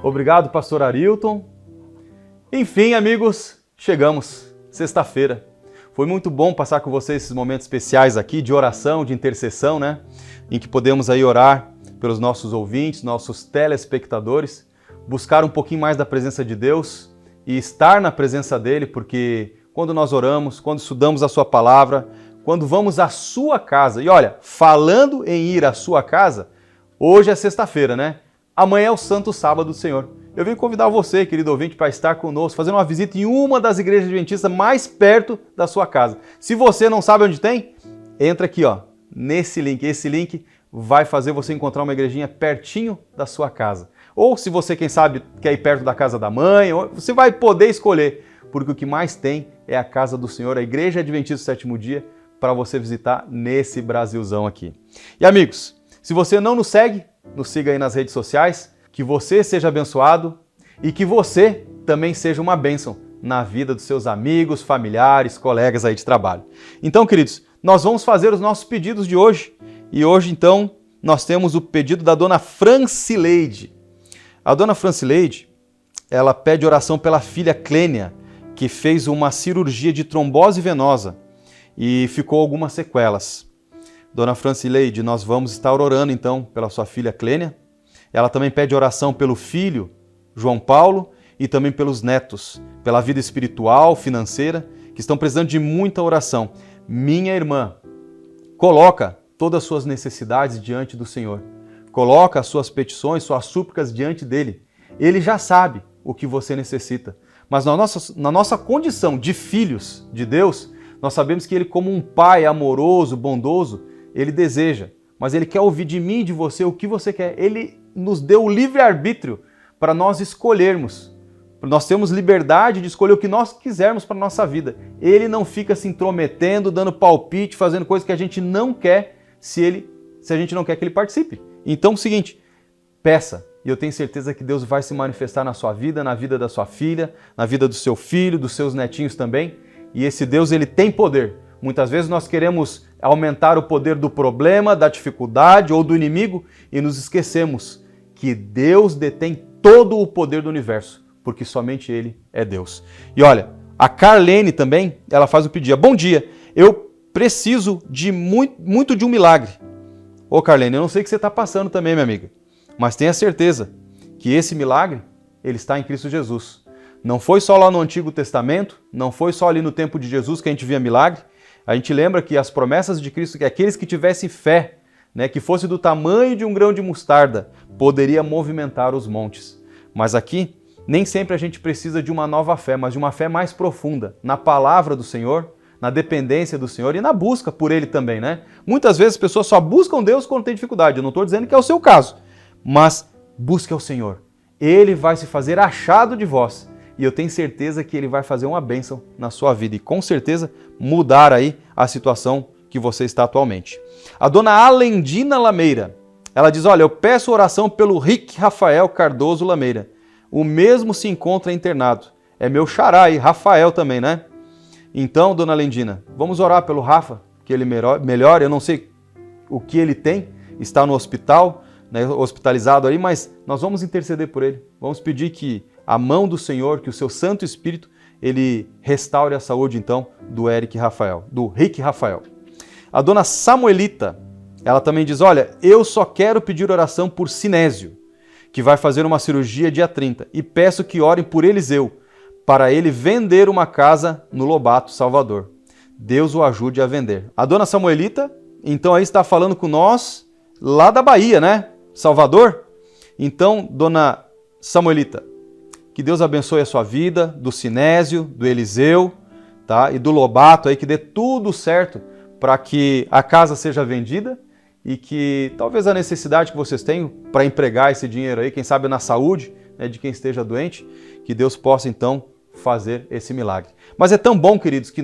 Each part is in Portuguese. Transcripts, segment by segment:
Obrigado, pastor Arilton. Enfim, amigos, chegamos. Sexta-feira. Foi muito bom passar com vocês esses momentos especiais aqui de oração, de intercessão, né? Em que podemos aí orar pelos nossos ouvintes, nossos telespectadores, buscar um pouquinho mais da presença de Deus e estar na presença dele, porque quando nós oramos, quando estudamos a sua palavra, quando vamos à sua casa, e olha, falando em ir à sua casa, hoje é sexta-feira, né? Amanhã é o Santo Sábado do Senhor. Eu venho convidar você, querido ouvinte, para estar conosco, fazendo uma visita em uma das igrejas adventistas mais perto da sua casa. Se você não sabe onde tem, entra aqui, ó, nesse link. Esse link vai fazer você encontrar uma igrejinha pertinho da sua casa. Ou se você, quem sabe, quer ir perto da casa da mãe, você vai poder escolher, porque o que mais tem é a casa do Senhor, a Igreja Adventista do Sétimo Dia, para você visitar nesse Brasilzão aqui. E amigos, se você não nos segue, nos siga aí nas redes sociais. Que você seja abençoado e que você também seja uma bênção na vida dos seus amigos, familiares, colegas aí de trabalho. Então, queridos, nós vamos fazer os nossos pedidos de hoje. E hoje, então, nós temos o pedido da dona Francileide. A dona Francileide, ela pede oração pela filha Clênia, que fez uma cirurgia de trombose venosa e ficou algumas sequelas. Dona Francileide, nós vamos estar orando, então, pela sua filha Clênia. Ela também pede oração pelo filho, João Paulo, e também pelos netos, pela vida espiritual, financeira, que estão precisando de muita oração. Minha irmã, coloca todas as suas necessidades diante do Senhor. Coloca as suas petições, suas súplicas diante dele. Ele já sabe o que você necessita. Mas na nossa condição de filhos de Deus, nós sabemos que ele, como um pai amoroso, bondoso, ele deseja. Mas ele quer ouvir de mim e de você o que você quer. Ele nos deu o livre-arbítrio para nós escolhermos. Nós temos liberdade de escolher o que nós quisermos para a nossa vida. Ele não fica se intrometendo, dando palpite, fazendo coisas que a gente não quer se a gente não quer que ele participe. Então é o seguinte, peça. E eu tenho certeza que Deus vai se manifestar na sua vida, na vida da sua filha, na vida do seu filho, dos seus netinhos também. E esse Deus, ele tem poder. Muitas vezes nós queremos aumentar o poder do problema, da dificuldade ou do inimigo e nos esquecemos que Deus detém todo o poder do universo, porque somente Ele é Deus. E olha, a Carlene também, ela faz o pedido. Bom dia, eu preciso de muito de um milagre. Ô Carlene, eu não sei o que você está passando também, minha amiga, mas tenha certeza que esse milagre, ele está em Cristo Jesus. Não foi só lá no Antigo Testamento, não foi só ali no tempo de Jesus que a gente via milagre. A gente lembra que as promessas de Cristo, que aqueles que tivessem fé, né, que fosse do tamanho de um grão de mostarda, poderia movimentar os montes. Mas aqui, nem sempre a gente precisa de uma nova fé, mas de uma fé mais profunda, na palavra do Senhor, na dependência do Senhor e na busca por Ele também, né? Muitas vezes as pessoas só buscam Deus quando tem dificuldade. Eu não estou dizendo que é o seu caso, mas busque ao Senhor. Ele vai se fazer achado de vós. E eu tenho certeza que Ele vai fazer uma bênção na sua vida e com certeza mudar aí a situação que você está atualmente. A dona Alendina Lameira, ela diz, olha, eu peço oração pelo Rick Rafael Cardoso Lameira. O mesmo se encontra internado. É meu xará aí, Rafael também, né? Então, dona Alendina, vamos orar pelo Rafa, que ele melhore. Eu não sei o que ele tem, está no hospital, né, hospitalizado aí, mas nós vamos interceder por ele. Vamos pedir que a mão do Senhor, que o seu Santo Espírito, ele restaure a saúde, então, do Rick Rafael. A dona Samuelita, ela também diz, olha, eu só quero pedir oração por Sinésio, que vai fazer uma cirurgia dia 30, e peço que orem por Eliseu, para ele vender uma casa no Lobato, Salvador. Deus o ajude a vender. A dona Samuelita, então aí está falando com nós, lá da Bahia, né? Salvador? Então, dona Samuelita, que Deus abençoe a sua vida, do Sinésio, do Eliseu, tá? E do Lobato, aí, que dê tudo certo para que a casa seja vendida e que talvez a necessidade que vocês tenham para empregar esse dinheiro aí, quem sabe na saúde, né, de quem esteja doente, que Deus possa então fazer esse milagre. Mas é tão bom, queridos, que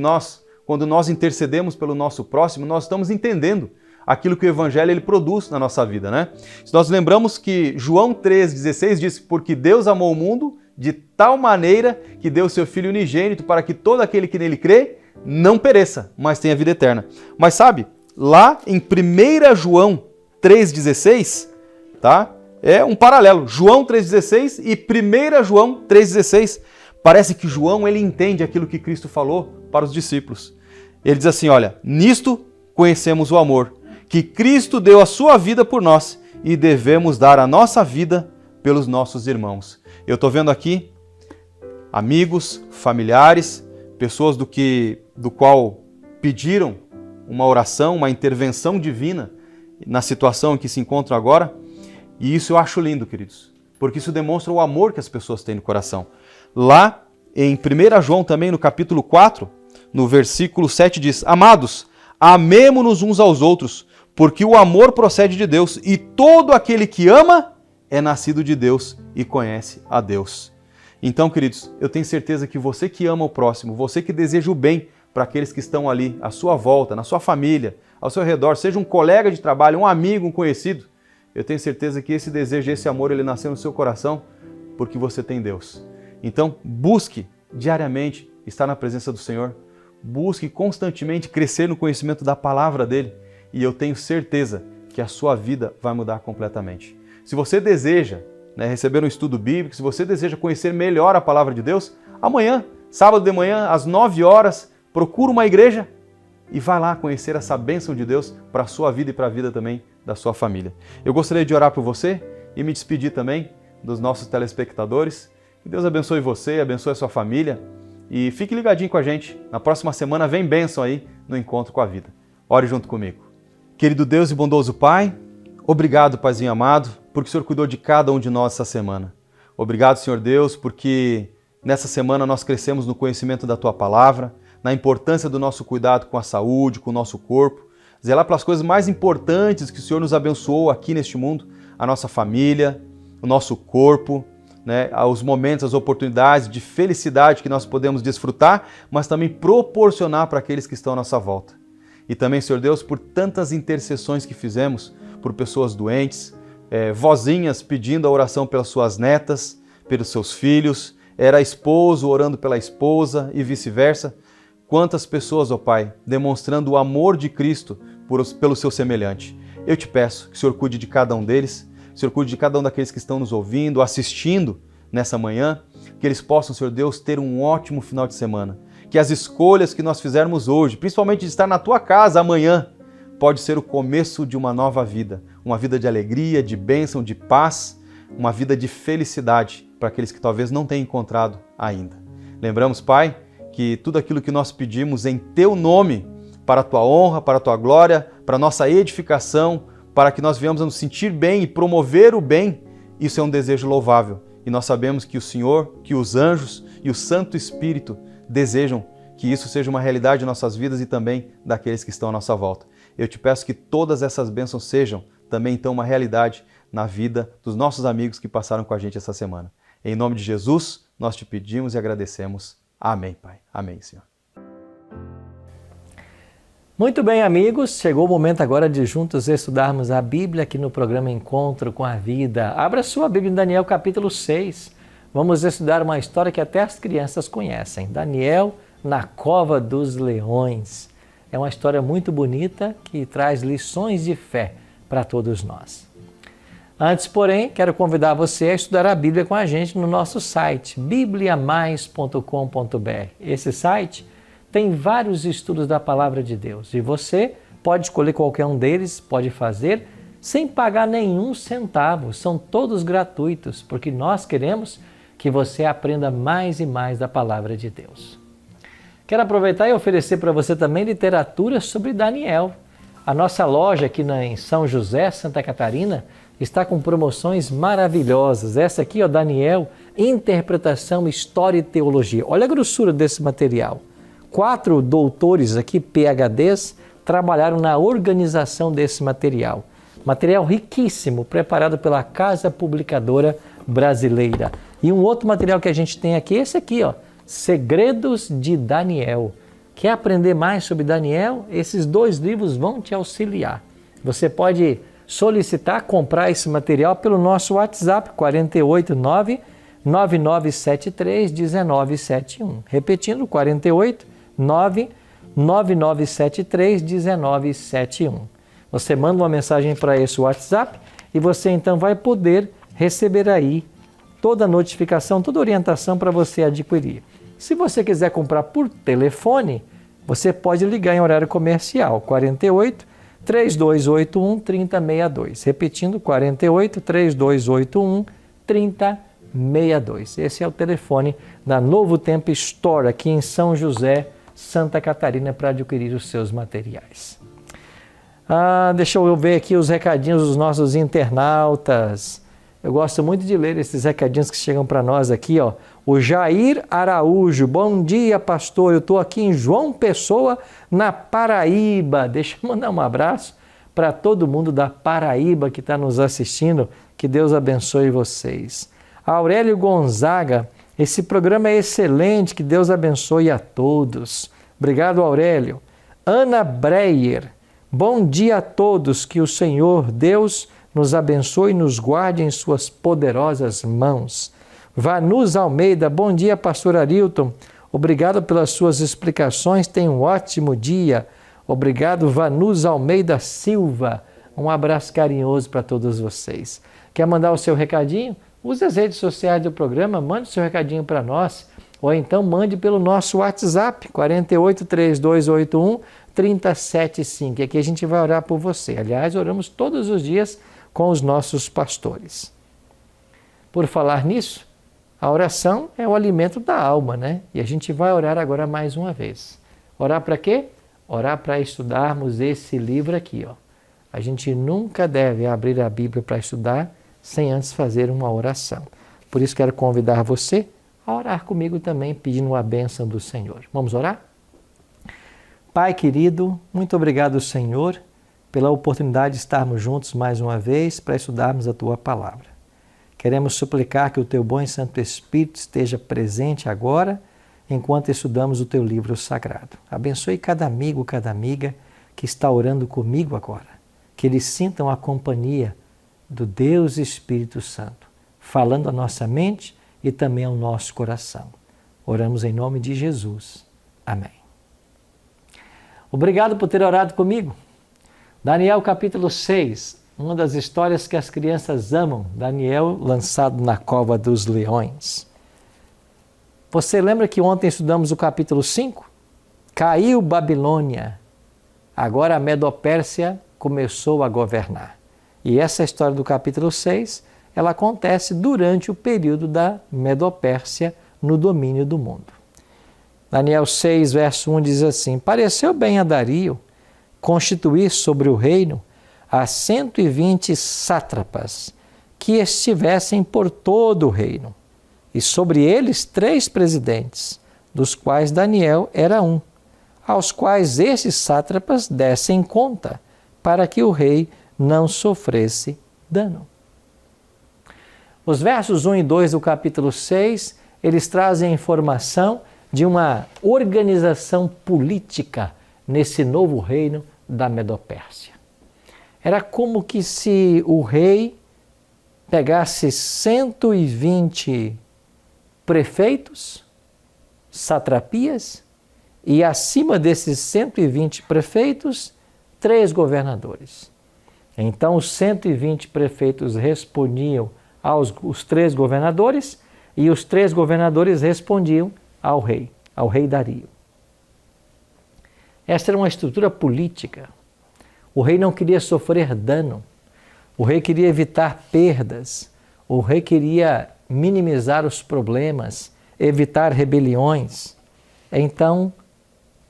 quando nós intercedemos pelo nosso próximo, nós estamos entendendo aquilo que o Evangelho ele produz na nossa vida, né? Se nós lembramos que João 3,16 diz, porque Deus amou o mundo de tal maneira que deu o seu Filho unigênito para que todo aquele que nele crê não pereça, mas tenha vida eterna. Mas sabe, lá em 1 João 3,16, tá? É um paralelo. João 3,16 e 1 João 3,16. Parece que João ele entende aquilo que Cristo falou para os discípulos. Ele diz assim, olha, nisto conhecemos o amor, que Cristo deu a sua vida por nós e devemos dar a nossa vida pelos nossos irmãos. Eu estou vendo aqui amigos, familiares, pessoas do qual pediram uma oração, uma intervenção divina na situação em que se encontram agora. E isso eu acho lindo, queridos, porque isso demonstra o amor que as pessoas têm no coração. Lá em 1 João também, no capítulo 4, no versículo 7 diz, amados, amemo-nos uns aos outros, porque o amor procede de Deus e todo aquele que ama é nascido de Deus e conhece a Deus. Então, queridos, eu tenho certeza que você que ama o próximo, você que deseja o bem para aqueles que estão ali à sua volta, na sua família, ao seu redor, seja um colega de trabalho, um amigo, um conhecido, eu tenho certeza que esse desejo, esse amor, ele nasceu no seu coração porque você tem Deus. Então, busque diariamente estar na presença do Senhor, busque constantemente crescer no conhecimento da palavra dele e eu tenho certeza que a sua vida vai mudar completamente. Se você deseja receber um estudo bíblico, se você deseja conhecer melhor a palavra de Deus, amanhã, sábado de manhã, às 9 horas, procura uma igreja e vai lá conhecer essa bênção de Deus para a sua vida e para a vida também da sua família. Eu gostaria de orar por você e me despedir também dos nossos telespectadores. Que Deus abençoe você, abençoe a sua família e fique ligadinho com a gente. Na próxima semana vem bênção aí no Encontro com a Vida. Ore junto comigo. Querido Deus e bondoso Pai, obrigado, Paizinho amado, porque o Senhor cuidou de cada um de nós essa semana. Obrigado, Senhor Deus, porque nessa semana nós crescemos no conhecimento da Tua Palavra, na importância do nosso cuidado com a saúde, com o nosso corpo, zelar pelas coisas mais importantes que o Senhor nos abençoou aqui neste mundo, a nossa família, o nosso corpo, os momentos, as oportunidades de felicidade que nós podemos desfrutar, mas também proporcionar para aqueles que estão à nossa volta. E também, Senhor Deus, por tantas intercessões que fizemos por pessoas doentes, vozinhas pedindo a oração pelas suas netas, pelos seus filhos, era esposo orando pela esposa e vice-versa. Quantas pessoas, ó Pai, demonstrando o amor de Cristo pelo seu semelhante. Eu te peço que o Senhor cuide de cada um deles, que o Senhor cuide de cada um daqueles que estão nos ouvindo, assistindo nessa manhã, que eles possam, Senhor Deus, ter um ótimo final de semana. Que as escolhas que nós fizermos hoje, principalmente de estar na tua casa amanhã, pode ser o começo de uma nova vida, uma vida de alegria, de bênção, de paz, uma vida de felicidade para aqueles que talvez não tenham encontrado ainda. Lembramos, Pai, que tudo aquilo que nós pedimos em Teu nome, para a Tua honra, para a Tua glória, para a nossa edificação, para que nós venhamos a nos sentir bem e promover o bem, isso é um desejo louvável. E nós sabemos que o Senhor, que os anjos e o Santo Espírito desejam que isso seja uma realidade em nossas vidas e também daqueles que estão à nossa volta. Eu te peço que todas essas bênçãos sejam também então uma realidade na vida dos nossos amigos que passaram com a gente essa semana. Em nome de Jesus, nós te pedimos e agradecemos. Amém, Pai. Amém, Senhor. Muito bem, amigos. Chegou o momento agora de juntos estudarmos a Bíblia aqui no programa Encontro com a Vida. Abra sua Bíblia em Daniel capítulo 6. Vamos estudar uma história que até as crianças conhecem. Daniel na cova dos leões. É uma história muito bonita que traz lições de fé para todos nós. Antes, porém, quero convidar você a estudar a Bíblia com a gente no nosso site, bibliamais.com.br. Esse site tem vários estudos da Palavra de Deus e você pode escolher qualquer um deles, pode fazer sem pagar nenhum centavo. São todos gratuitos, porque nós queremos que você aprenda mais e mais da Palavra de Deus. Quero aproveitar e oferecer para você também literatura sobre Daniel. A nossa loja aqui em São José, Santa Catarina, está com promoções maravilhosas. Essa aqui, Daniel, Interpretação, História e Teologia. Olha a grossura desse material. 4 doutores aqui, PhDs, trabalharam na organização desse material. Material riquíssimo, preparado pela Casa Publicadora Brasileira. E um outro material que a gente tem aqui, esse aqui, Segredos de Daniel. Quer aprender mais sobre Daniel? Esses 2 livros vão te auxiliar. Você pode solicitar, comprar esse material pelo nosso WhatsApp 489-9973-1971. Repetindo, 489-9973-1971. Você manda uma mensagem para esse WhatsApp e você então vai poder receber aí toda a notificação, toda a orientação para você adquirir. Se você quiser comprar por telefone, você pode ligar em horário comercial, 48 3281 3062. Repetindo, 48 3281 3062. Esse é o telefone da Novo Tempo Store, aqui em São José, Santa Catarina, para adquirir os seus materiais. Deixa eu ver aqui os recadinhos dos nossos internautas. Eu gosto muito de ler esses recadinhos que chegam para nós aqui, ó. O Jair Araújo, bom dia, pastor. Eu estou aqui em João Pessoa, na Paraíba. Deixa eu mandar um abraço para todo mundo da Paraíba que está nos assistindo. Que Deus abençoe vocês. Aurélio Gonzaga, esse programa é excelente. Que Deus abençoe a todos. Obrigado, Aurélio. Ana Breyer, bom dia a todos. Que o Senhor Deus nos abençoe e nos guarde em suas poderosas mãos. Vanus Almeida, bom dia, pastor Arilton. Obrigado pelas suas explicações. Tenha um ótimo dia. Obrigado, Vanus Almeida Silva. Um abraço carinhoso para todos vocês. Quer mandar o seu recadinho? Use as redes sociais do programa, mande o seu recadinho para nós. Ou então mande pelo nosso WhatsApp, 48 3281 3075. Aqui a gente vai orar por você. Aliás, oramos todos os dias com os nossos pastores. Por falar nisso, a oração é o alimento da alma, né? E a gente vai orar agora mais uma vez. Orar para quê? Orar para estudarmos esse livro aqui, ó. A gente nunca deve abrir a Bíblia para estudar sem antes fazer uma oração. Por isso quero convidar você a orar comigo também, pedindo a bênção do Senhor. Vamos orar? Pai querido, muito obrigado, Senhor, pela oportunidade de estarmos juntos mais uma vez para estudarmos a Tua Palavra. Queremos suplicar que o Teu bom e Santo Espírito esteja presente agora, enquanto estudamos o Teu livro sagrado. Abençoe cada amigo, cada amiga que está orando comigo agora. Que eles sintam a companhia do Deus Espírito Santo, falando à nossa mente e também ao nosso coração. Oramos em nome de Jesus. Amém. Obrigado por ter orado comigo. Daniel capítulo 6. Uma das histórias que as crianças amam, Daniel lançado na cova dos leões. Você lembra que ontem estudamos o capítulo 5? Caiu Babilônia, agora a Medo-Pérsia começou a governar. E essa história do capítulo 6, ela acontece durante o período da Medo-Pérsia no domínio do mundo. Daniel 6, verso 1 diz assim: pareceu bem a Dario constituir sobre o reino a 120 sátrapas que estivessem por todo o reino, e sobre eles 3 presidentes, dos quais Daniel era um, aos quais esses sátrapas dessem conta, para que o rei não sofresse dano. Os versos 1 e 2 do capítulo 6, eles trazem a informação de uma organização política nesse novo reino da Medo-Pérsia. Era como que se o rei pegasse 120 prefeitos, satrapias, e acima desses 120 prefeitos, 3 governadores. Então, os 120 prefeitos respondiam aos 3 governadores, e os 3 governadores respondiam ao rei Dario. Esta era uma estrutura política. O rei não queria sofrer dano, o rei queria evitar perdas, o rei queria minimizar os problemas, evitar rebeliões. Então,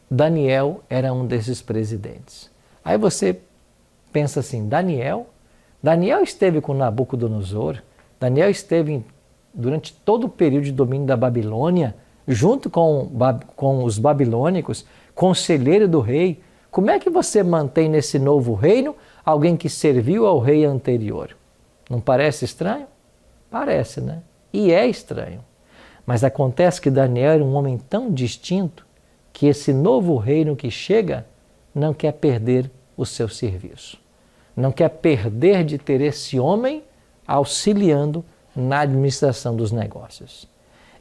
Daniel era um desses presidentes. Aí você pensa assim, Daniel esteve com Nabucodonosor, Daniel esteve durante todo o período de domínio da Babilônia, junto com os babilônicos, conselheiro do rei. Como é que você mantém nesse novo reino alguém que serviu ao rei anterior? Não parece estranho? Parece, né? E é estranho. Mas acontece que Daniel era um homem tão distinto que esse novo reino que chega não quer perder o seu serviço. Não quer perder de ter esse homem auxiliando na administração dos negócios.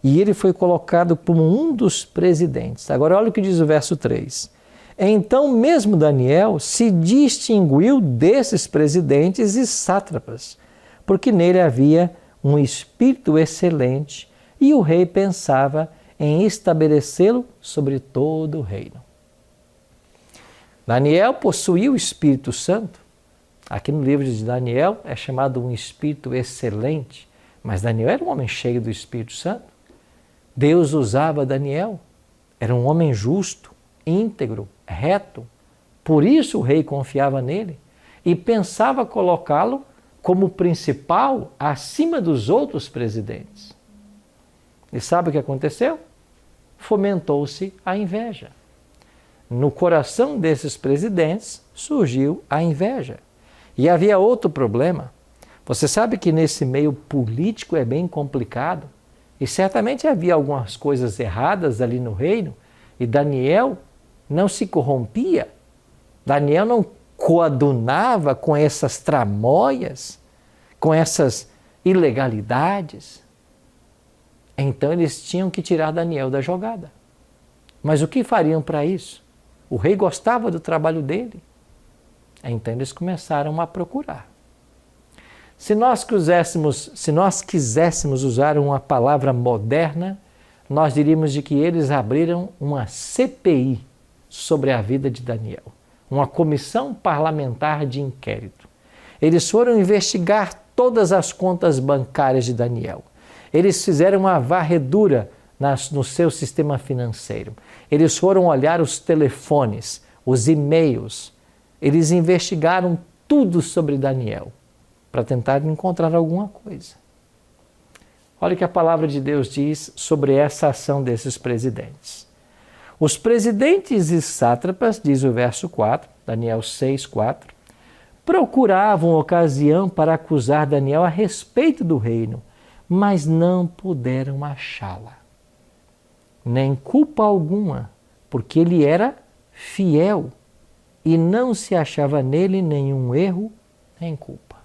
E ele foi colocado como um dos presidentes. Agora olha o que diz o verso 3. Então mesmo Daniel se distinguiu desses presidentes e sátrapas, porque nele havia um espírito excelente e o rei pensava em estabelecê-lo sobre todo o reino. Daniel possuía o Espírito Santo. Aqui no livro de Daniel é chamado um espírito excelente, mas Daniel era um homem cheio do Espírito Santo. Deus usava Daniel, era um homem justo, íntegro, reto. Por isso o rei confiava nele e pensava colocá-lo como principal acima dos outros presidentes. E sabe o que aconteceu? Fomentou-se a inveja. No coração desses presidentes surgiu a inveja. E havia outro problema. Você sabe que nesse meio político é bem complicado e certamente havia algumas coisas erradas ali no reino e Daniel não se corrompia. Daniel não coadunava com essas tramóias, com essas ilegalidades. Então eles tinham que tirar Daniel da jogada. Mas o que fariam para isso? O rei gostava do trabalho dele. Então eles começaram a procurar. Se nós quiséssemos usar uma palavra moderna, nós diríamos de que eles abriram uma CPI sobre a vida de Daniel, uma comissão parlamentar de inquérito. Eles foram investigar todas as contas bancárias de Daniel. Eles fizeram uma varredura no seu sistema financeiro. Eles foram olhar os telefones, os e-mails. Eles investigaram tudo sobre Daniel para tentar encontrar alguma coisa. Olha o que a palavra de Deus diz sobre essa ação desses presidentes. Os presidentes e sátrapas, diz o verso 4, Daniel 6, 4, procuravam ocasião para acusar Daniel a respeito do reino, mas não puderam achá-la. Nem culpa alguma, porque ele era fiel e não se achava nele nenhum erro nem culpa.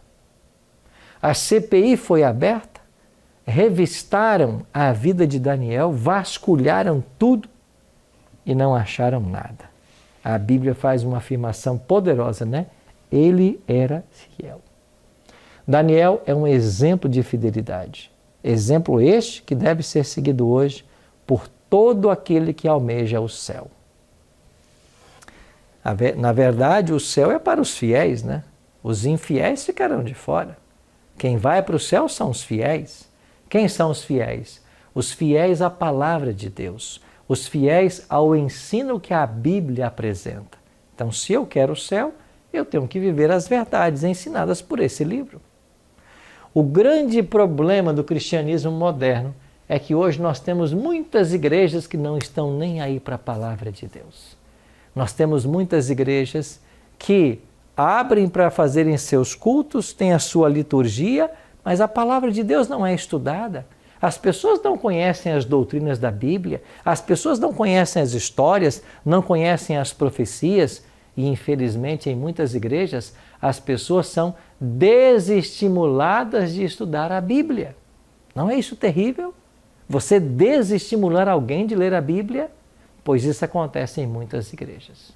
A CPI foi aberta, revistaram a vida de Daniel, vasculharam tudo e não acharam nada. A Bíblia faz uma afirmação poderosa, né? Ele era fiel. Daniel é um exemplo de fidelidade. Exemplo este que deve ser seguido hoje por todo aquele que almeja o céu. Na verdade, o céu é para os fiéis, né? Os infiéis ficarão de fora. Quem vai para o céu são os fiéis. Quem são os fiéis? Os fiéis à palavra de Deus. Os fiéis ao ensino que a Bíblia apresenta. Então, se eu quero o céu, eu tenho que viver as verdades ensinadas por esse livro. O grande problema do cristianismo moderno é que hoje nós temos muitas igrejas que não estão nem aí para a palavra de Deus. Nós temos muitas igrejas que abrem para fazerem seus cultos, têm a sua liturgia, mas a palavra de Deus não é estudada. As pessoas não conhecem as doutrinas da Bíblia, as pessoas não conhecem as histórias, não conhecem as profecias e, infelizmente, em muitas igrejas, as pessoas são desestimuladas de estudar a Bíblia. Não é isso terrível? Você desestimular alguém de ler a Bíblia? Pois isso acontece em muitas igrejas.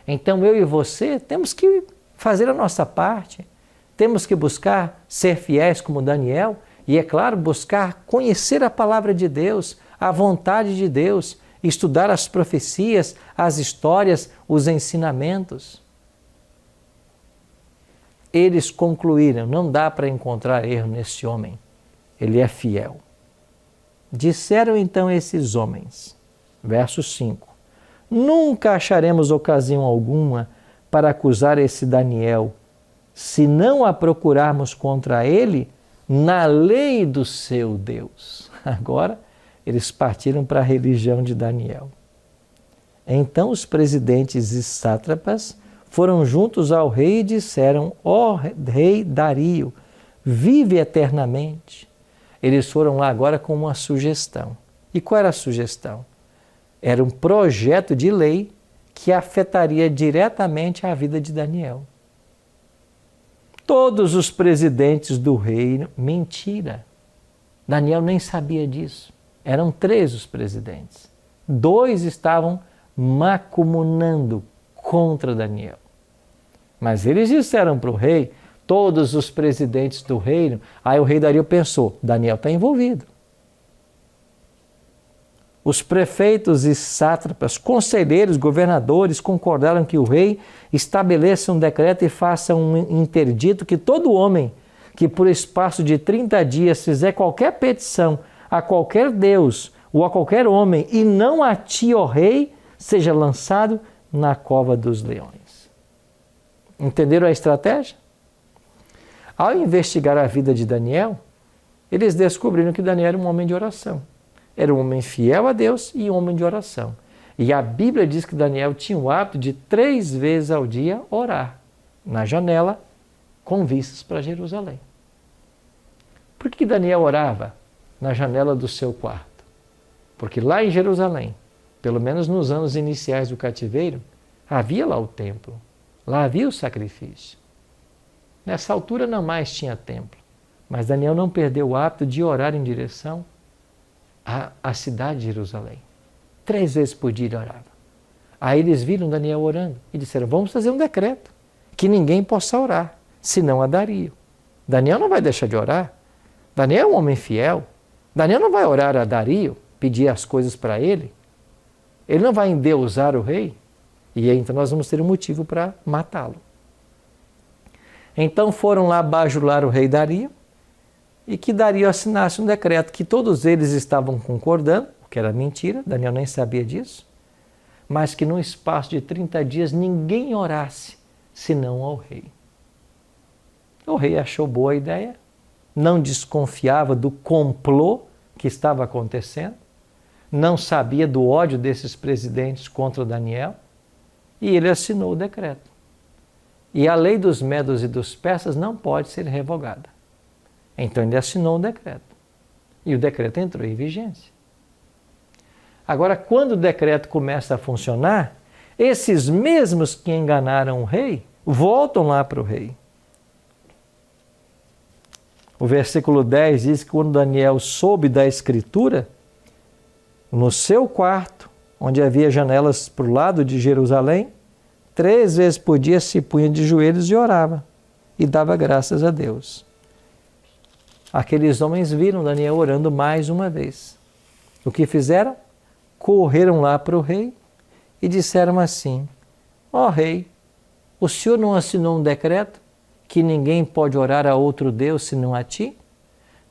Então eu e você temos que fazer a nossa parte, temos que buscar ser fiéis como Daniel e, é claro, buscar conhecer a palavra de Deus, a vontade de Deus, estudar as profecias, as histórias, os ensinamentos. Eles concluíram, não dá para encontrar erro nesse homem, ele é fiel. Disseram então esses homens, verso 5, nunca acharemos ocasião alguma para acusar esse Daniel, se não a procurarmos contra ele na lei do seu Deus. Agora, eles partiram para a religião de Daniel. Então os presidentes e sátrapas foram juntos ao rei e disseram, ó rei Dario, vive eternamente. Eles foram lá agora com uma sugestão. E qual era a sugestão? Era um projeto de lei que afetaria diretamente a vida de Daniel. Todos os presidentes do reino, mentira. Daniel nem sabia disso. Eram 3 os presidentes. 2 estavam macumunando contra Daniel. Mas eles disseram para o rei, todos os presidentes do reino. Aí o rei Dario pensou, Daniel está envolvido. Os prefeitos e sátrapas, conselheiros, governadores concordaram que o rei estabeleça um decreto e faça um interdito que todo homem que por espaço de 30 dias fizer qualquer petição a qualquer deus ou a qualquer homem e não a ti, ó rei, seja lançado na cova dos leões. Entenderam a estratégia? Ao investigar a vida de Daniel, eles descobriram que Daniel era um homem de oração. Era um homem fiel a Deus e um homem de oração. E a Bíblia diz que Daniel tinha o hábito de 3 vezes ao dia orar na janela com vistas para Jerusalém. Por que Daniel orava na janela do seu quarto? Porque lá em Jerusalém, pelo menos nos anos iniciais do cativeiro, havia lá o templo, lá havia o sacrifício. Nessa altura não mais tinha templo, mas Daniel não perdeu o hábito de orar em direção à cidade de Jerusalém. 3 vezes por dia ele orava. Aí eles viram Daniel orando e disseram, vamos fazer um decreto, que ninguém possa orar, senão a Dario. Daniel não vai deixar de orar. Daniel é um homem fiel. Daniel não vai orar a Dario, pedir as coisas para ele. Ele não vai endeusar o rei. E aí então nós vamos ter um motivo para matá-lo. Então foram lá bajular o rei Dario e que Dario assinasse um decreto que todos eles estavam concordando, o que era mentira, Daniel nem sabia disso, mas que num espaço de 30 dias ninguém orasse senão ao rei. O rei achou boa a ideia, não desconfiava do complô que estava acontecendo, não sabia do ódio desses presidentes contra Daniel, e ele assinou o decreto. E a lei dos medos e dos persas não pode ser revogada. Então ele assinou o decreto. E o decreto entrou em vigência. Agora, quando o decreto começa a funcionar, esses mesmos que enganaram o rei, voltam lá para o rei. O versículo 10 diz que quando Daniel soube da escritura, no seu quarto, onde havia janelas para o lado de Jerusalém, 3 vezes por dia se punha de joelhos e orava, e dava graças a Deus. Aqueles homens viram Daniel orando mais uma vez. O que fizeram? Correram lá para o rei e disseram assim, ó rei, o senhor não assinou um decreto que ninguém pode orar a outro Deus senão a ti?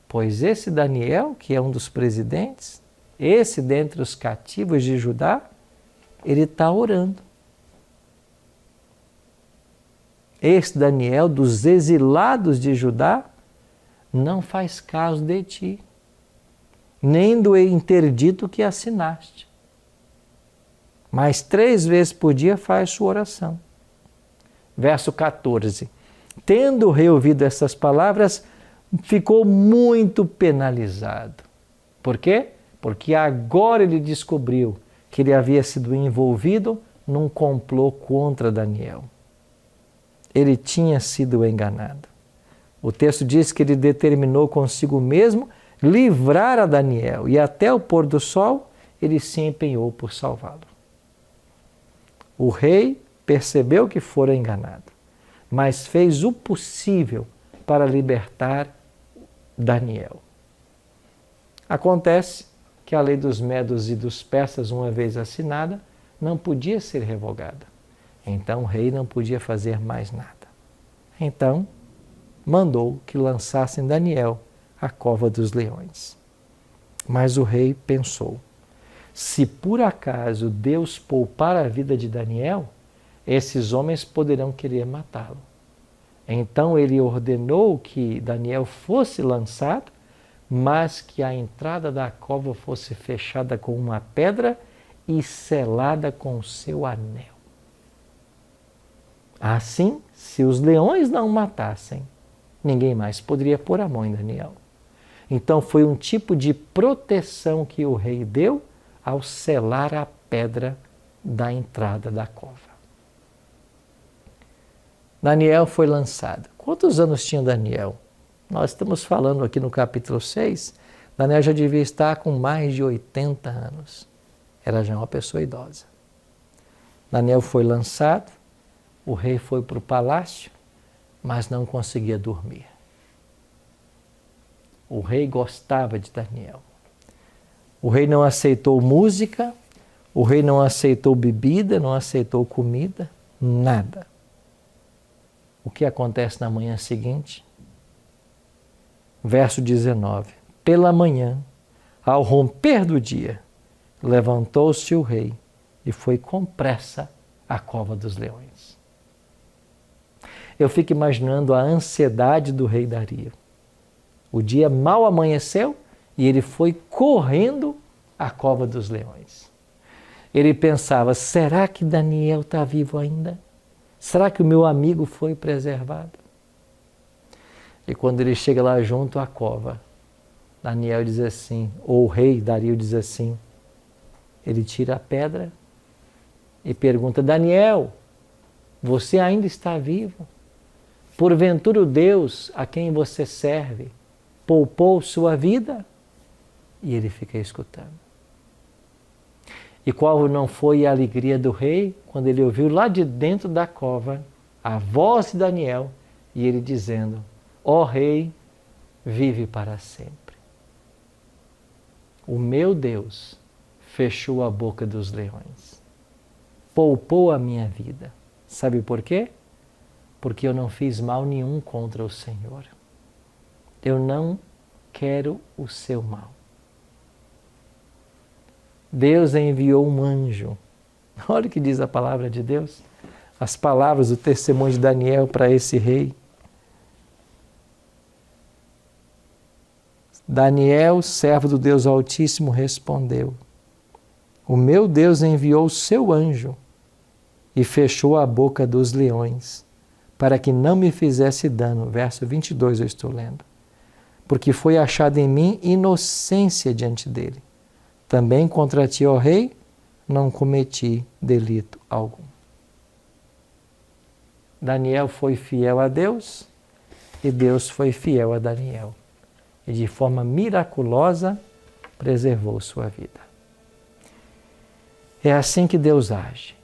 Pois esse Daniel, que é um dos presidentes, esse dentre os cativos de Judá, ele está orando. Esse Daniel, dos exilados de Judá, não faz caso de ti, nem do interdito que assinaste. Mas 3 vezes por dia faz sua oração. Verso 14. Tendo o rei ouvido essas palavras, ficou muito penalizado. Por quê? Porque agora ele descobriu que ele havia sido envolvido num complô contra Daniel. Ele tinha sido enganado. O texto diz que ele determinou consigo mesmo livrar a Daniel e até o pôr do sol ele se empenhou por salvá-lo. O rei percebeu que fora enganado, mas fez o possível para libertar Daniel. Acontece que a lei dos medos e dos persas, uma vez assinada, não podia ser revogada. Então o rei não podia fazer mais nada. Então mandou que lançassem Daniel à cova dos leões. Mas o rei pensou, se por acaso Deus poupar a vida de Daniel, esses homens poderão querer matá-lo. Então ele ordenou que Daniel fosse lançado, mas que a entrada da cova fosse fechada com uma pedra e selada com o seu anel. Assim, se os leões não o matassem, ninguém mais poderia pôr a mão em Daniel. Então foi um tipo de proteção que o rei deu ao selar a pedra da entrada da cova. Daniel foi lançado. Quantos anos tinha Daniel? Nós estamos falando aqui no capítulo 6, Daniel já devia estar com mais de 80 anos. Era já uma pessoa idosa. Daniel foi lançado, o rei foi para o palácio, mas não conseguia dormir. O rei gostava de Daniel. O rei não aceitou música, o rei não aceitou bebida, não aceitou comida, nada. O que acontece na manhã seguinte? Verso 19. Pela manhã, ao romper do dia, levantou-se o rei e foi com pressa à cova dos leões. Eu fico imaginando a ansiedade do rei Dario. O dia mal amanheceu e ele foi correndo à cova dos leões. Ele pensava, será que Daniel está vivo ainda? Será que o meu amigo foi preservado? E quando ele chega lá junto à cova, Daniel diz assim, ou o rei Dario diz assim, ele tira a pedra e pergunta, Daniel, você ainda está vivo? Porventura o Deus a quem você serve poupou sua vida? E ele fica escutando. E qual não foi a alegria do rei quando ele ouviu lá de dentro da cova a voz de Daniel e ele dizendo, ó rei, vive para sempre. O meu Deus fechou a boca dos leões, poupou a minha vida. Sabe por quê? Porque eu não fiz mal nenhum contra o Senhor. Eu não quero o seu mal. Deus enviou um anjo. Olha o que diz a palavra de Deus. As palavras do testemunho de Daniel para esse rei. Daniel, servo do Deus Altíssimo, respondeu, o meu Deus enviou o seu anjo e fechou a boca dos leões, para que não me fizesse dano. Verso 22 eu estou lendo. Porque foi achada em mim inocência diante dele. Também contra ti, ó rei, não cometi delito algum. Daniel foi fiel a Deus e Deus foi fiel a Daniel. E de forma miraculosa preservou sua vida. É assim que Deus age.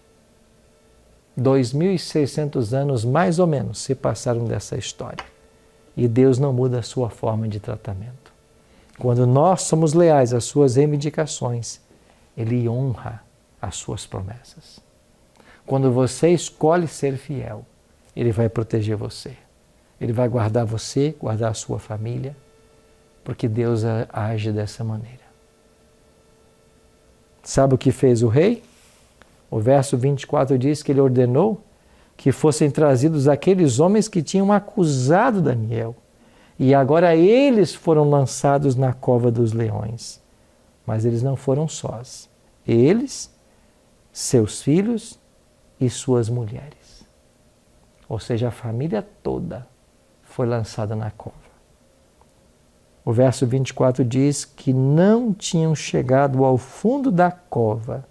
2.600 anos mais ou menos se passaram dessa história. E Deus não muda a sua forma de tratamento. Quando nós somos leais às suas reivindicações, Ele honra as suas promessas. Quando você escolhe ser fiel, Ele vai proteger você. Ele vai guardar você, guardar a sua família, porque Deus age dessa maneira. Sabe o que fez o rei? O verso 24 diz que ele ordenou que fossem trazidos aqueles homens que tinham acusado Daniel. E agora eles foram lançados na cova dos leões. Mas eles não foram sós. Eles, seus filhos e suas mulheres. Ou seja, a família toda foi lançada na cova. O verso 24 diz que não tinham chegado ao fundo da cova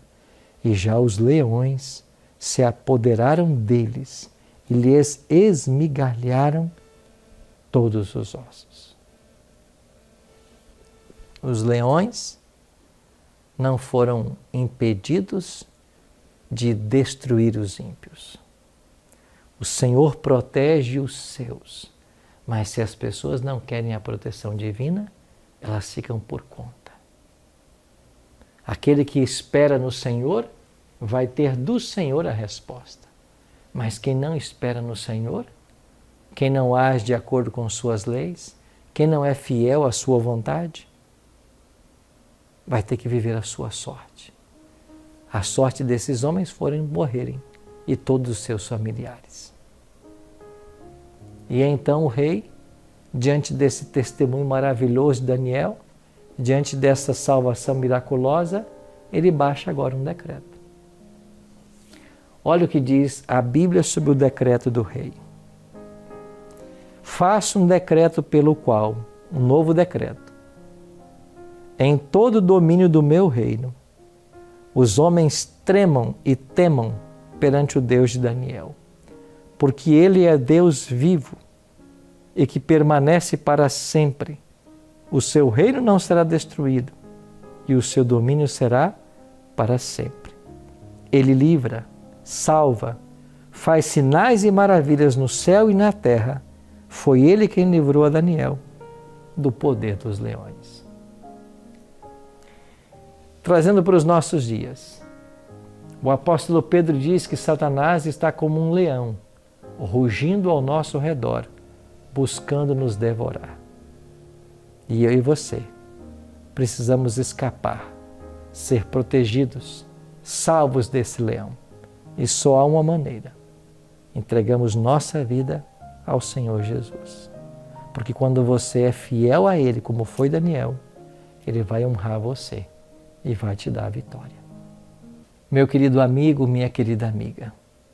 e já os leões se apoderaram deles e lhes esmigalharam todos os ossos. Os leões não foram impedidos de destruir os ímpios. O Senhor protege os seus, mas se as pessoas não querem a proteção divina, elas ficam por conta. Aquele que espera no Senhor vai ter do Senhor a resposta. Mas quem não espera no Senhor, quem não age de acordo com suas leis, quem não é fiel à sua vontade, vai ter que viver a sua sorte. A sorte desses homens foi morrerem e todos os seus familiares. E então o rei, diante desse testemunho maravilhoso de Daniel, diante dessa salvação miraculosa, ele baixa agora um decreto. Olha o que diz a Bíblia sobre o decreto do rei. Faça um decreto pelo qual, um novo decreto, em todo o domínio do meu reino, os homens tremam e temam perante o Deus de Daniel, porque ele é Deus vivo e que permanece para sempre. O seu reino não será destruído e o seu domínio será para sempre. Ele livra, salva, faz sinais e maravilhas no céu e na terra. Foi Ele quem livrou a Daniel do poder dos leões. Trazendo para os nossos dias, o apóstolo Pedro diz que Satanás está como um leão, rugindo ao nosso redor, buscando nos devorar. E eu e você precisamos escapar, ser protegidos, salvos desse leão. E só há uma maneira: entregamos nossa vida ao Senhor Jesus. Porque quando você é fiel a Ele, como foi Daniel, Ele vai honrar você e vai te dar a vitória. Meu querido amigo, minha querida amiga,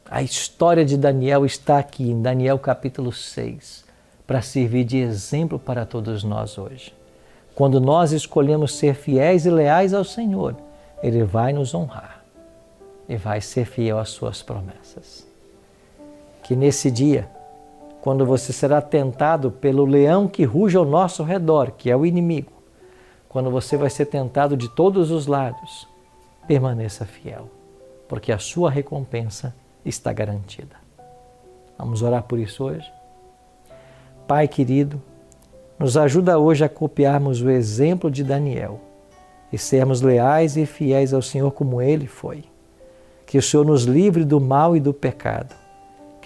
a história de Daniel está aqui em Daniel capítulo 6, para servir de exemplo para todos nós hoje. Quando nós escolhemos ser fiéis e leais ao Senhor, Ele vai nos honrar e vai ser fiel às suas promessas. Que nesse dia, quando você será tentado pelo leão que ruge ao nosso redor, que é o inimigo, quando você vai ser tentado de todos os lados, permaneça fiel, porque a sua recompensa está garantida. Vamos orar por isso hoje? Pai querido, nos ajuda hoje a copiarmos o exemplo de Daniel e sermos leais e fiéis ao Senhor como ele foi. Que o Senhor nos livre do mal e do pecado.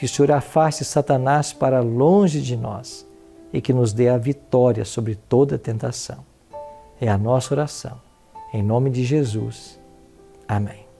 Que o Senhor afaste Satanás para longe de nós e que nos dê a vitória sobre toda tentação. É a nossa oração. Em nome de Jesus. Amém.